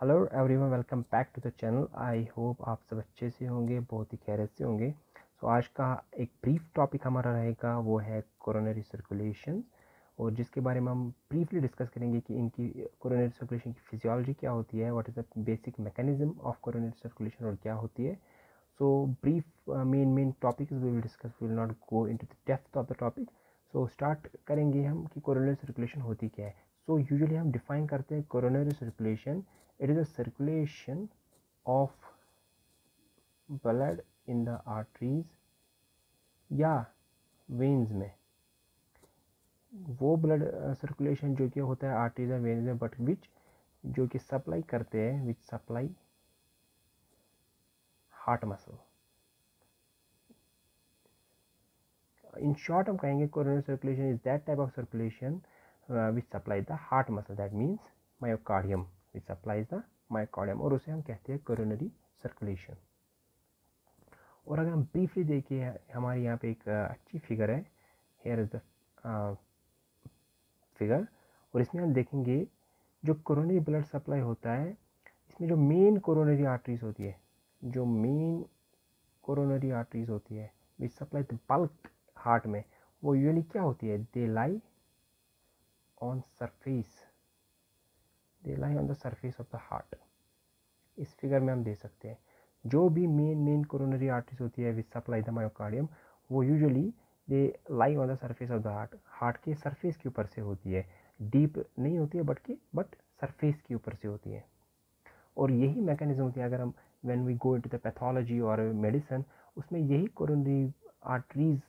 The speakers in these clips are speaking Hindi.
Hello everyone, welcome back to the channel. I hope आप सब अच्छे से होंगे, बहुत ही खैरियत से होंगे। सो आज का एक ब्रीफ टॉपिक हमारा रहेगा, वो है कोरोनरी सर्कुलेशन, और जिसके बारे में हम ब्रीफली डिस्कस करेंगे कि इनकी कोरोनरी सर्कुलेशन की फिजियोलॉजी क्या होती है, what is the basic mechanism of coronary circulation और क्या होती है। So brief main topic we will discuss, will not go into the depth of the topic. So start करेंगे हम कि कोरोनरी सर्कुलेशन होती क्या है। सो यूजुअली हम डिफाइन करते हैं coronary circulation, it is a circulation of blood in the arteries या वेन्स में। वो ब्लड सर्कुलेशन जो कि होता है आर्टरीज या वेन्स में, बट विच जो कि सप्लाई करते हैं, which supply heart muscle. In short हम कहेंगे coronary circulation is that type of circulation which supply the heart muscle, that means myocardium, which supplies the myocardium, और उसे हम कहते हैं कोरोनरी सर्कुलेशन। और अगर हम ब्रीफली देखिए, हमारे यहाँ पे एक अच्छी फिगर है, हेयर इज द फिगर, और इसमें हम देखेंगे जो कोरोनरी ब्लड सप्लाई होता है, इसमें जो मेन कोरोनरी आर्टरीज होती है, जो मेन कोरोनरी आर्टरीज होती है which supply the bulk heart में, वो यूजुअली क्या होती है, they lie on surface, they lie on the surface of the heart. इस फिगर में हम दे सकते हैं जो भी मेन कोरोनरी आर्टरीज होती है विच सप्लाई द मायोकार्डियम, वो usually they lie on the surface of the heart के सरफेस के ऊपर से होती है, डीप नहीं होती है बट सरफेस के ऊपर से होती है। और यही मैकेनिज्म होती है, अगर हम when we go into the pathology और मेडिसिन, उसमें यही coronary arteries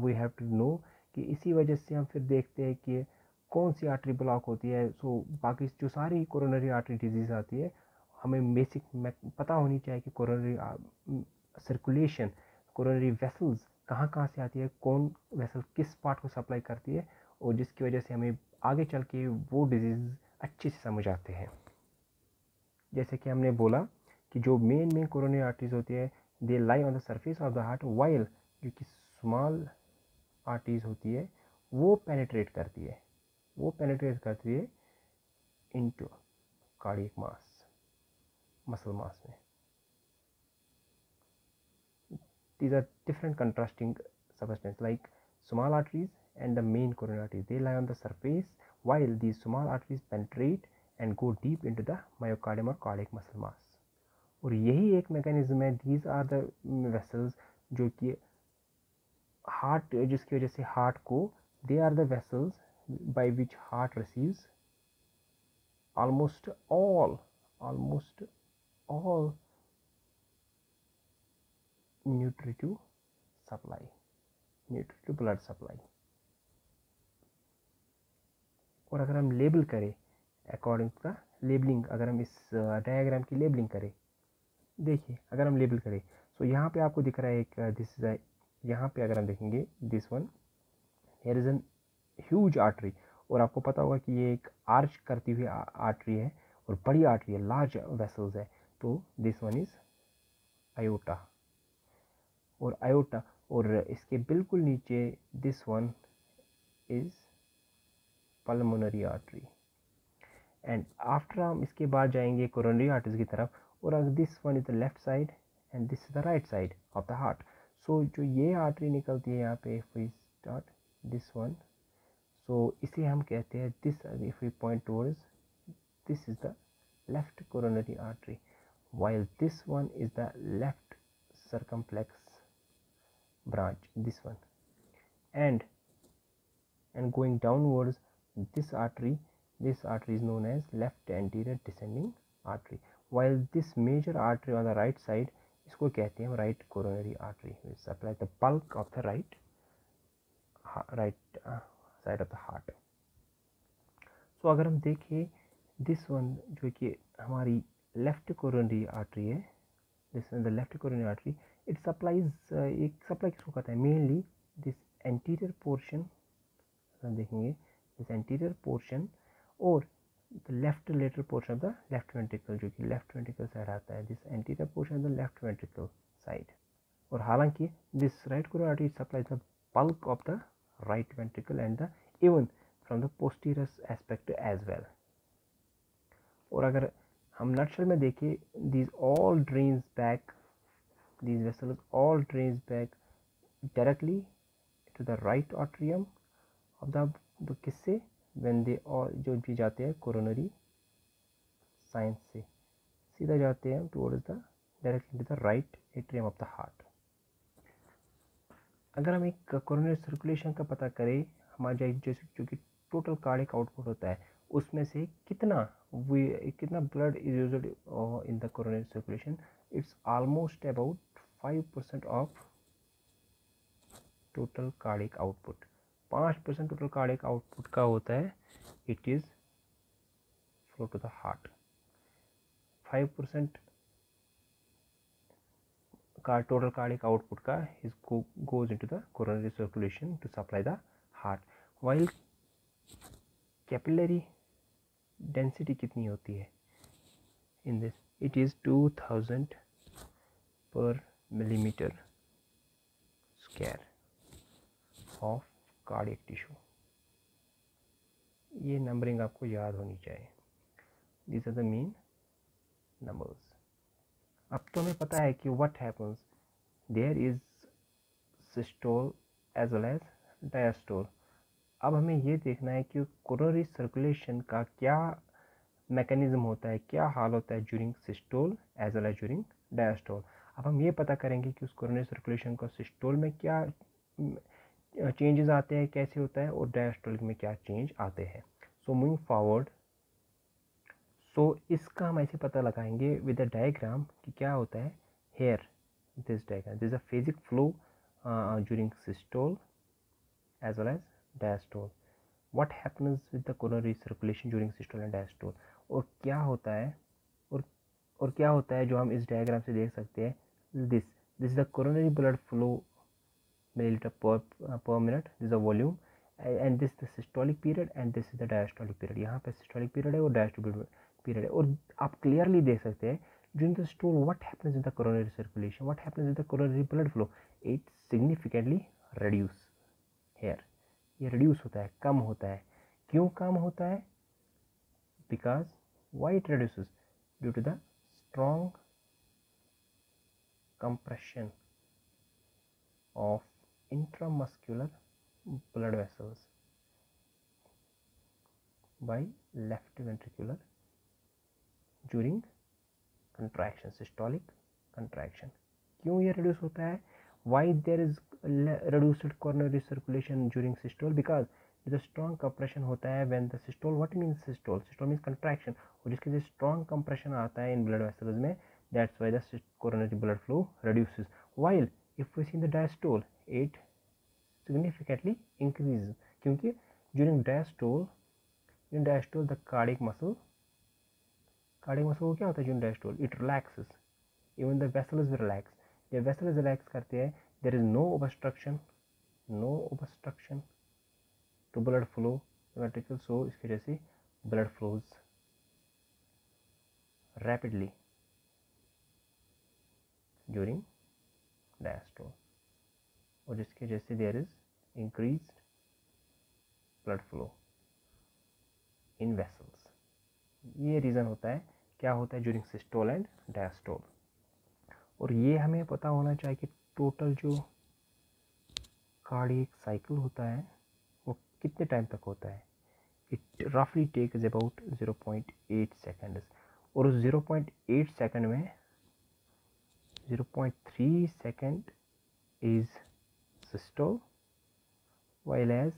we have to know, कि इसी वजह से हम फिर देखते हैं कि कौन सी आर्टरी ब्लॉक होती है। सो बाकी जो सारी कोरोनरी आर्टरी डिजीज आती है, हमें बेसिक पता होनी चाहिए कि कोरोनरी सर्कुलेशन, कोरोनरी वेसल्स कहाँ से आती है, कौन वेसल किस पार्ट को सप्लाई करती है, और जिसकी वजह से हमें आगे चल के वो डिजीज अच्छे से समझ आते हैं। जैसे कि हमने बोला कि जो मेन कोरोनरी आर्टरीज होती है, they lie on the surface of the heart, while जो कि स्मॉल आर्टरीज होती है वो पेनिट्रेट करती है इनटू कार्डियक मास, मसल मास में। These are different contrasting substances like small arteries and the main coronary arteries. They lie on the surface while these small arteries penetrate and go deep into the myocardium or cardiac muscle mass. और यही एक मैकेनिज्म है, these are the vessels जो कि हार्ट, जिसकी वजह से हार्ट को, they are the vessels by which heart receives almost all nutritive supply, nutritive blood supply। और अगर हम लेबल करें अकॉर्डिंग टू द लेबलिंग, अगर हम इस डायग्राम की लेबलिंग करें, देखिए अगर हम लेबल करें, सो यहाँ पे आपको दिख रहा है एक दिस इज, यहाँ पे अगर हम देखेंगे this one, here is an huge artery, और आपको पता होगा कि ये एक आर्च करती हुई आर्टरी है और बड़ी आर्टरी है, लार्ज वेसल्स है। तो दिस वन इज आयोटा, और इसके बिल्कुल नीचे this one is pulmonary artery. And after हम इसके बाद जाएंगे कोरोनरी आर्टरीज की तरफ, और अगर this one is the left side and this is the right side of the heart. So जो ये आर्टरी निकलती है यहाँ पे, if we start this one, so इसे हम कहते हैं this, if we point towards, this is the left coronary artery, while this one is the left circumflex branch, this one, and going downwards, this artery is known as left anterior descending artery, while this major artery on the right side, इसको कहते हैं right coronary artery, which supplies the bulk of the right side of the heart। so अगर हम देखें this one जो कि हमारी लेफ्ट कोरोनरी आर्टरी है, this is the left coronary artery, it supplies, एक सप्लाई किसको कहता है, मेनली दिस एंटीरियर पोर्शन, हम देखेंगे दिस एंटीरियर पोर्शन और the left lateral portion of the left ventricle, जो कि लेफ्ट वेंट्रिकल साइड आता है, this anterior portion of the left ventricle side. और हालांकि this right coronary artery supplies the bulk of the right ventricle and the even from the posterior aspect as well. और अगर हम नटशेल में देखें, these all drains back, these vessels all drains back directly to the right atrium of the किससे, when they all जो भी जाते हैं कोरोनरी साइंस से सीधा जाते हैं towards the directly to the right atrium of the heart. अगर हम एक कोरोनरी सर्कुलेशन का पता करें, हमारा जैसे जो कि टोटल कार्डियक आउटपुट होता है उसमें से कितना blood is used in the coronary circulation, it's almost about 5% of total cardiac output. 5% total cardiac output का होता है, it is flow to the heart. 5% का टोटल कार्डियक आउटपुट का is goes into the coronary circulation to supply the heart. While capillary density कितनी होती है in this, it is 2000 per millimeter square of cardiac tissue. ये नंबरिंग आपको याद होनी चाहिए. These are the main numbers. अब तो हमें पता है कि what happens, there is systole as well as diastole. अब हमें ये देखना है कि कोरोनरी सर्कुलेशन का क्या मैकेनिज्म होता है, क्या हाल होता है during systole as well as during diastole. अब हम ये पता करेंगे कि उस कोरोनरी सर्कुलेशन का सिस्टोल में क्या चेंजेस आते हैं, कैसे होता है, और डायस्टोल में क्या चेंज आते हैं. सो मूविंग फॉरवर्ड, सो इसका हम ऐसे पता लगाएंगे विद द डायग्राम कि क्या होता है. Here this diagram, this a phasic flow during systole as well as diastole. What happens with the coronary circulation during systole and diastole, और क्या होता है और क्या होता है जो हम इस डायग्राम से देख सकते हैं. This is the coronary blood flow milliliter per minute, this is the volume, and this is the systolic period and this is the diastolic period. यहाँ पे systolic period है और diastolic period है. और आप clearly देख सकते हैं during the stool what happens in the coronary circulation, what happens in the coronary blood flow, it significantly reduce here. ये reduce होता है, कम होता है. क्यों कम होता है? Because why it reduces? Due to the strong compression of intramuscular blood vessels by left ventricular during contraction, systolic contraction. क्यों ये reduce होता है? Why there is reduced coronary circulation during systole? Because the strong compression होता है when the systole. What means systole? Systole means contraction, और जिसके लिए strong compression आता है in blood vessels में, that's why the coronary blood flow reduces. While if we see in the diastole, it significantly increases, क्योंकि during diastole the cardiac muscle को क्या होता है during diastole? It relaxes, even the vessels relax. जब vessels relax करते हैं, there is no obstruction to blood flow ventricle, so इसकी वजह से blood flows rapidly during diastole, और जिसकी वजह से there is increased blood flow in vessels. ये रीज़न होता है क्या होता है during systole and diastole. और ये हमें पता होना चाहिए कि टोटल जो कार्डियक साइकिल होता है वो कितने टाइम तक होता है. इट रफली टेक्स अबाउट 0.8 सेकेंड्स, और उस 0.8 सेकेंड में 0.3 second is systole, while as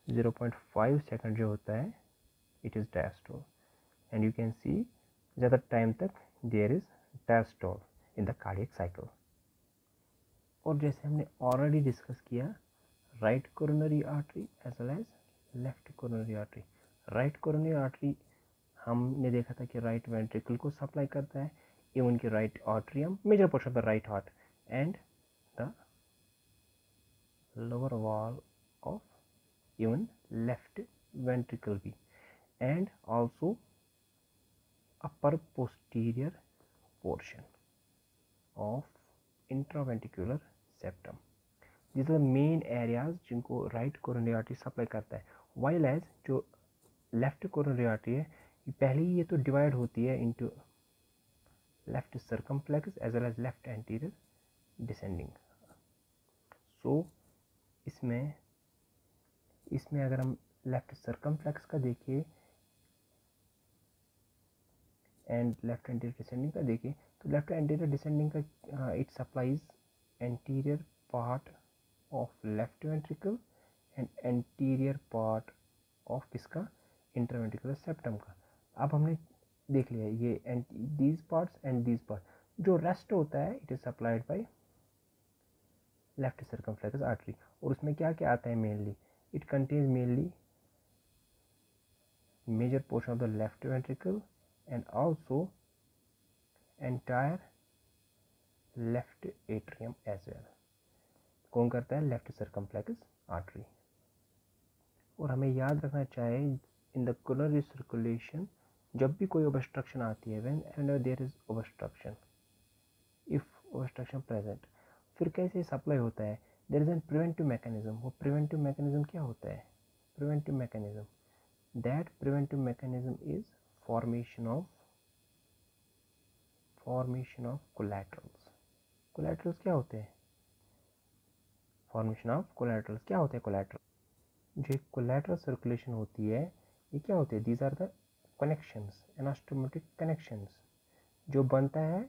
0.5 second जो होता है it is diastole. And you can see ज़्यादा टाइम तक there is diastole in the cardiac cycle. और जैसे हमने ऑलरेडी डिस्कस किया, right coronary artery as well as left coronary artery. Right coronary artery हमने देखा था कि राइट वेंट्रिकल को सप्लाई करता है, इवन की right atrium, major portion of the right heart, and the lower wall of even left ventricle भी, and also upper posterior portion of intraventricular septum. These are the main areas जिनको right coronary artery supply करता है. While as जो left coronary artery है पहले ही ये तो डिवाइड होती है into left circumflex as well as left anterior descending. So इसमें अगर हम लेफ्ट सर्कमफ्लेक्स का देखें एंड लेफ्ट एंटीरियर डिसेंडिंग का देखें, तो लेफ्ट एंटीरियर डिसेंडिंग का it supplies anterior part of left ventricle and anterior part of किसका, इंटरवेंट्रिकुलर सेप्टम का। अब हमने देख लिया ये these parts and these part, जो रेस्ट होता है it is supplied by left circumflex artery. और उसमें क्या क्या आता है mainly, it contains mainly major portion of the left ventricle and also entire left atrium as well। कौन करता है, लेफ्ट सर्कमफ्लेक्स आर्टरी। और हमें याद रखना चाहिए इन द कोरोनरी सर्कुलेशन जब भी कोई ओब्स्ट्रक्शन आती है, whenever there is obstruction, if obstruction present, फिर कैसे सप्लाई होता है, there is a preventive mechanism। वो preventive mechanism क्या होता है, preventive mechanism, that preventive mechanism is formation of collaterals। collaterals क्या होते हैं, formation of collaterals क्या होते हैं, collateral जो collateral circulation होती है ये क्या होते हैं, these are the connections, anastomotic connections जो बनता है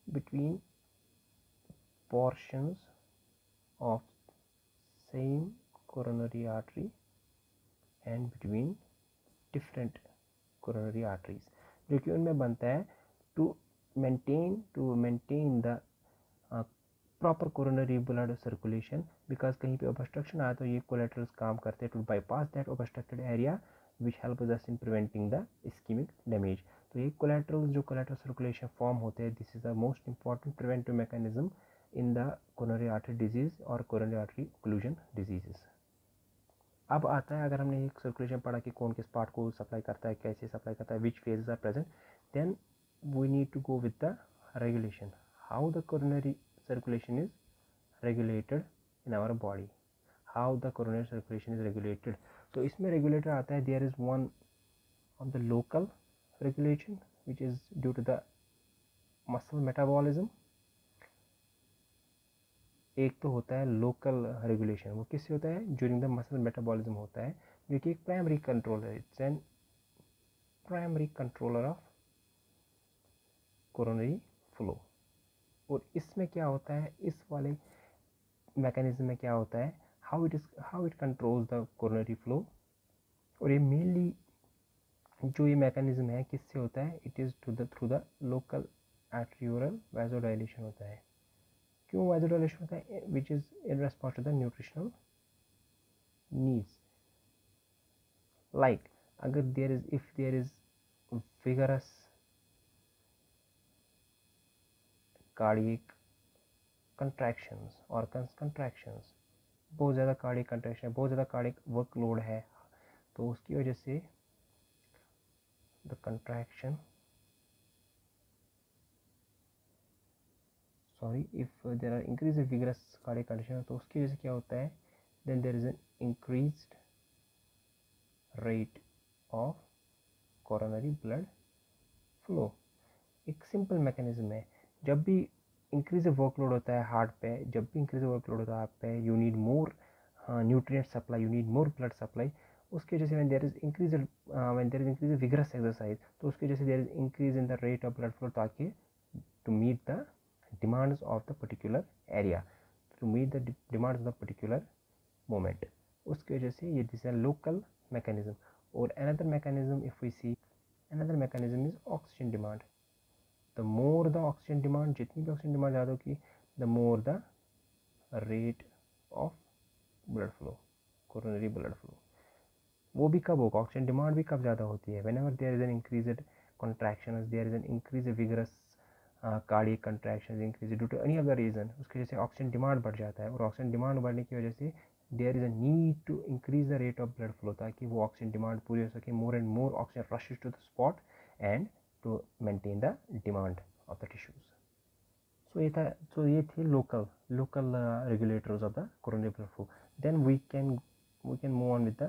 between portions of same coronary artery and between different coronary arteries, जो कि उनमें बनता है to maintain the proper coronary blood circulation, because कहीं पे obstruction आया तो ये collaterals काम करते हैं to bypass that obstructed area which helps us in preventing the ischemic damage। तो ये collaterals जो collateral circulation form होते हैं, this is the most important preventive mechanism in the coronary artery disease और coronary artery occlusion diseases। अब आता है, अगर हमने एक सर्कुलेशन पढ़ा कि कौन किस पार्ट को सप्लाई करता है, कैसे सप्लाई करता है, which phases are present, then we need to go with the regulation, how the coronary circulation is regulated in our body, how the coronary circulation is regulated। तो इसमें regulator आता है, there is one on the local regulation which is due to the muscle metabolism। एक तो होता है लोकल रेगुलेशन, वो किससे होता है, ड्यूरिंग द मसल मेटाबॉलिज्म होता है, जो कि एक primary controller, it's an primary controller of coronary flow. और इसमें क्या होता है, इस वाले मैकेनिज्म में क्या होता है, how it controls the coronary flow. और ये मेनली जो ये मैकेनिज्म है किससे होता है, it is through the local arterial vasodilation होता है। क्यों वासोडाइलेशन होता है, which is in response to the nutritional needs. Like अगर if there is vigorous cardiac contractions और कंट्रैक्शंस, बहुत ज़्यादा कार्डियक कंट्रैक्शन, बहुत ज़्यादा कार्डियक वर्कलोड है, तो उसकी वजह से the contraction, sorry, if there are increase vigorous cardiac condition, तो उसकी वजह से क्या होता है, then there is an increased rate of coronary blood flow. एक सिंपल मैकेनिज्म है, जब भी इंक्रीज वर्कलोड होता है हार्ट पे, जब भी इंक्रीज वर्कलोड होता है हार्ट पे, you need more nutrient supply, you need more blood supply. उसकी वजह से when there is increase vigorous exercise, तो उसकी वजह से there is increase in the rate of blood flow, ताकि to meet the demands of the particular area, to meet the demands of the particular moment. उसकी वजह से ये दिस इज लोकल मैकेनिज्म। और another mechanism if we see, another mechanism is oxygen demand. The more the oxygen demand, जितनी भी ऑक्सीजन डिमांड ज़्यादा होगी, the more the rate of blood flow, coronary blood flow. वो भी कब होगा, ऑक्सीजन डिमांड भी कब ज़्यादा होती है, whenever there is an increased contraction, there is an increase vigorous cardiac contraction, increase due to any other reason, उसकी वजह से ऑक्सीजन डिमांड बढ़ जाता है। और ऑक्सीजन डिमांड बढ़ने की वजह से there is a need to increase the rate of blood flow, ताकि वो ऑक्सीजन डिमांड पूरी हो सके, more and more oxygen rushes to the spot and to maintain the demand of the tissues। So ये थे local regulators of the coronary blood flow। Then we can move on with the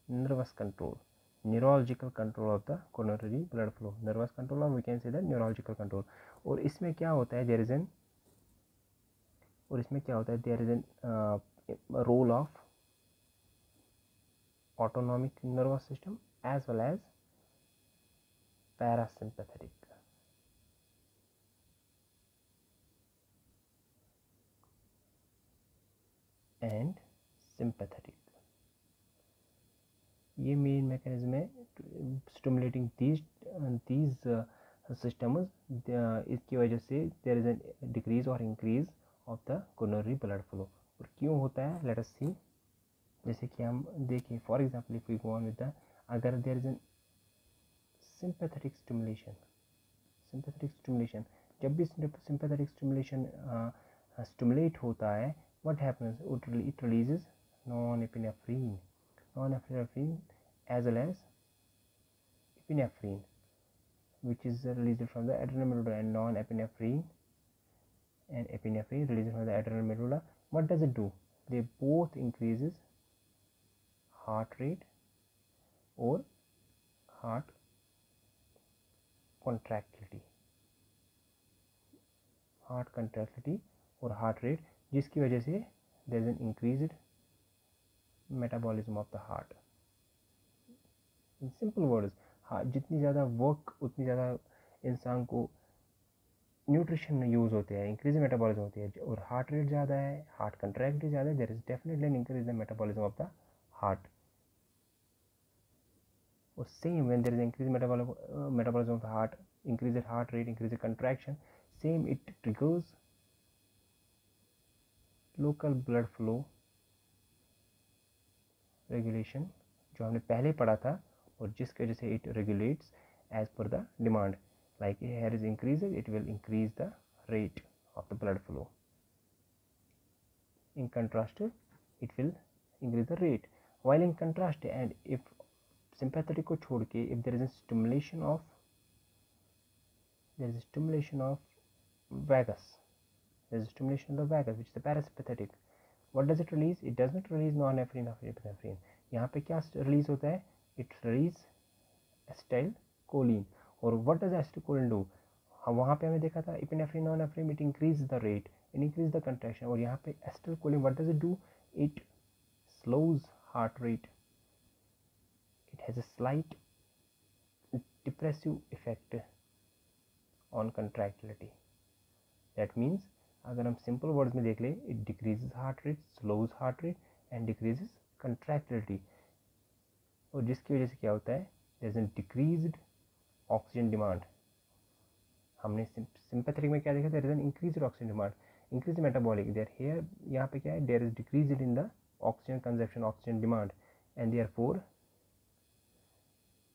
nervous control। neurological control of the coronary blood flow, nervous control, or we can say the neurological control. और इसमें क्या होता है, there is an role of autonomic nervous system as well as parasympathetic. And sympathetic. ये मेन मैकेनिज्म है स्टिमुलेटिंग दीज सिस्टम्स. इसकी वजह से देयर इज एन डिक्रीज और increase of the coronary blood flow. और क्यों होता है, लेट अस सी. जैसे कि हम देखें, for example if we go on with the, अगर there is an sympathetic stimulation, जब भी सिंपैथेटिक स्टिमुलेशन स्टिमुलेट होता है, what happens, it releases norepinephrine as well as epinephrine, which is released from the adrenal medulla, and norepinephrine and epinephrine released from the adrenal medulla. What does it do? They both increases heart rate or heart contractility और heart rate, जिसकी वजह से there is an increased metabolism of the heart. In simple words, जितनी ज़्यादा वर्क उतनी ज़्यादा इंसान को न्यूट्रिशन यूज़ होते हैं, इंक्रीज मेटाबॉलिज्म होती है. और हार्ट रेट ज़्यादा है, हार्ट कंट्रैक्ट ज़्यादा है, there is definitely an increase the metabolism of the heart. और same when there is increase metabolism of the heart, increase heart rate, increase contraction, same it triggers local blood flow regulation, जो हमने पहले पढ़ा था, और जिसकी वजह से it regulates as per the demand. Like here is increased, it will increase the rate of the blood flow. In contrast it will increase the rate. While in contrast, and if sympathetic को छोड़ के, if there is a stimulation of vagus, there is stimulation of the vagus, which is the parasympathetic. What does it release? It does not release norepinephrine or epinephrine. यहाँ पे क्या release होता है? It release acetylcholine. और what does acetylcholine do? वहाँ पे हमें देखा था epinephrine, norepinephrine, it increases the rate, it increases the contraction. और यहाँ पे acetylcholine, what does it do? It slows heart rate. It has a slight depressive effect on contractility. That means, अगर हम सिंपल वर्ड्स में देख लें, it decreases heart rate, slows heart rate and decreases contractility. और जिसकी वजह से क्या होता है, there is an decreased oxygen demand. हमने सिंपैथेटिक में क्या देखा, there is an increased oxygen demand, increase metabolic. There here यहाँ पे क्या है, there is decreased in the oxygen consumption, oxygen demand, and therefore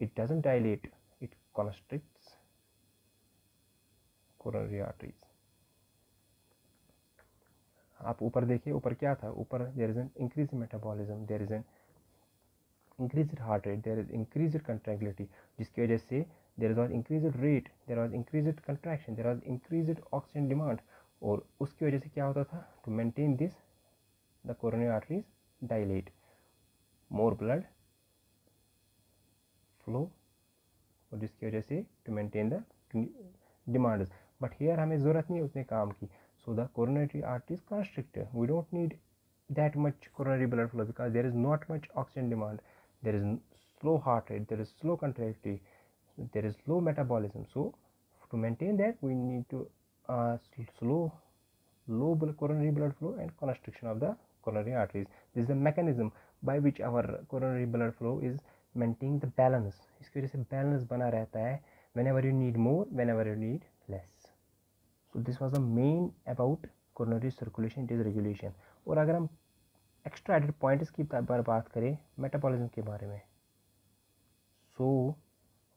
it doesn't dilate, it constricts coronary arteries. आप ऊपर देखिए, ऊपर क्या था, ऊपर there is an increase metabolism, there is an increased heart rate, there is increased contractility, जिसकी वजह से there was increased rate, there was increased contraction, there was increased oxygen demand. और उसकी वजह से क्या होता था, to maintain this the coronary arteries dilate, more blood flow, और जिसकी वजह से to maintain the demands. But here हमें ज़रूरत नहीं उतने काम की. So the coronary arteries constrict. We don't need that much coronary blood flow because there is not much oxygen demand. There is slow heart rate. There is slow contractility. There is low metabolism. So to maintain that, we need to low coronary blood flow and constriction of the coronary arteries. This is the mechanism by which our coronary blood flow is maintaining the balance. इसकी वजह से balance बना रहता है. Whenever you need more, whenever you need less. So this was the main about coronary circulation, it is regulation. और अगर हम एक्स्ट्रा एडेड पॉइंट्स की बात करें मेटाबॉलिज्म के बारे में, so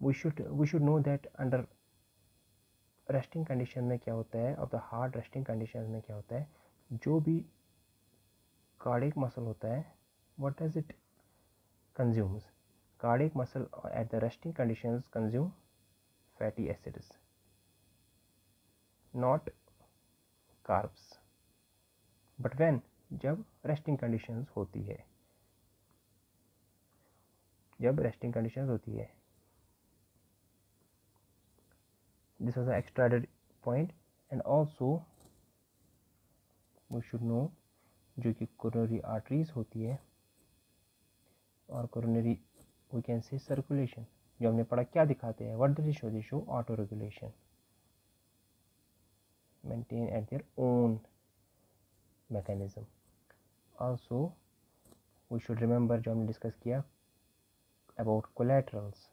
we should know that under resting condition में क्या होता है, of the heart resting condition में क्या होता है, जो भी कार्डियक मसल होता है, what does it consumes, cardiac muscle at the resting conditions consume fatty acids, not carbs. But when, जब रेस्टिंग कंडीशंस होती है, जब रेस्टिंग कंडीशन होती है. This was an extra added point. And also we should know जो कि coronary arteries होती है और coronary we can say circulation जो हमने पढ़ा क्या दिखाते हैं. What does it show? They show auto regulation, maintain at their own mechanism. Also we should remember जो हमने डिस्कस किया about collaterals.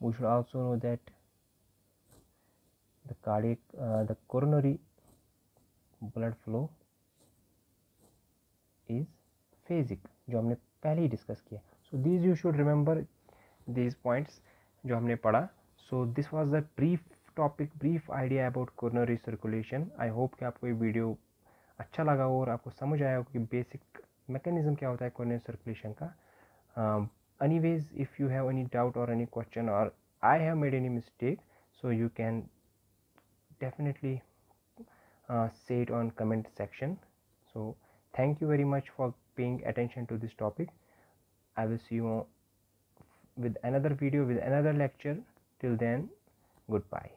We should also know that the coronary blood flow is phasic जो हमने पहले ही डिस्कस किया. So these you should remember these points जो हमने पढ़ा. So this was the brief idea about coronary circulation. I hope कि आपको ये वीडियो अच्छा लगा हो और आपको समझ आया हो कि बेसिक मैकेनिज्म क्या होता है coronary circulation का. Anyways, if you have any doubt or any question or I have made any mistake, so you can definitely say it on comment section. So thank you very much for paying attention to this topic. I will see you with another video with another lecture. Till then, goodbye.